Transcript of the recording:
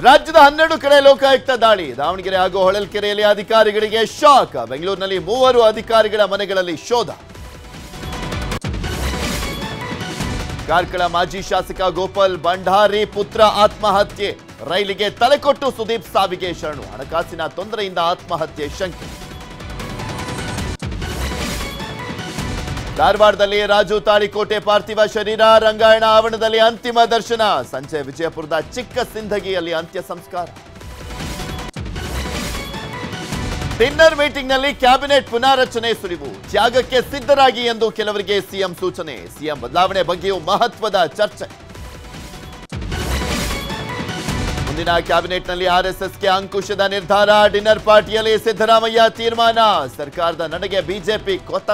ರಾಜ್ಯದ 12 ಕಡೆ ಲೋಕಾಯುಕ್ತ ದಾಳಿ. ದಾವಣಗೆರೆ ಹಾಗೂ ಹೊಳಲ್ಕೆರೆಯಲ್ಲಿ ಅಧಿಕಾರಿಗಳಿಗೆ ಶಾಕ್. ಬೆಂಗಳೂರಿನಲ್ಲಿ 3 ಅಧಿಕಾರಿಗಳ ಮನೆಗಳಲ್ಲಿ ಶೋಧ. ಕಾರ್ಕಳ ಮಾಜಿ ಶಾಸಕ ಗೋಪಾಲ್ ಭಂಡಾರಿ ಪುತ್ರ ಆತ್ಮಹತ್ಯೆ. ರೈಲಿಗೆ ತಲೆಕೊಟ್ಟು ಸುದೀಪ್ ಸಾವಿಗೆ ಶರಣು. ಹಣಕಾಸಿನ ತೊಂದರೆಯಿಂದ ಆತ್ಮಹತ್ಯೆ ಶಂಕೆ. ಧಾರವಾಡದಲ್ಲಿ ರಾಜು ತಾಳಿಕೋಟೆ ಪಾರ್ಥಿವ ಶರೀರ. ರಂಗಾಯಣ ಆವರಣದಲ್ಲಿ ಅಂತಿಮ ದರ್ಶನ. ಸಂಜೆ ವಿಜಯಪುರದ ಚಿಕ್ಕ ಸಿಂಧಗಿಯಲ್ಲಿ ಅಂತ್ಯ ಸಂಸ್ಕಾರ. ಡಿನ್ನರ್ ಮೀಟಿಂಗ್ನಲ್ಲಿ ಕ್ಯಾಬಿನೆಟ್ ಪುನಾರಚನೆ ಸುಳಿವು. ತ್ಯಾಗಕ್ಕೆ ಸಿದ್ಧರಾಗಿ ಎಂದು ಕೆಲವರಿಗೆ ಸಿಎಂ ಸೂಚನೆ. ಸಿಎಂ ಬದಲಾವಣೆ ಬಗ್ಗೆಯೂ ಮಹತ್ವದ ಚರ್ಚೆ. ಮುಂದಿನ ಕ್ಯಾಬಿನೆಟ್ನಲ್ಲಿ ಆರ್ಎಸ್ಎಸ್ಗೆ ಅಂಕುಶದ ನಿರ್ಧಾರ. ಡಿನ್ನರ್ ಪಾರ್ಟಿಯಲ್ಲಿ ಸಿದ್ದರಾಮಯ್ಯ ತೀರ್ಮಾನ. ಸರ್ಕಾರದ ನಡೆಗೆ ಬಿಜೆಪಿ ಕೋತ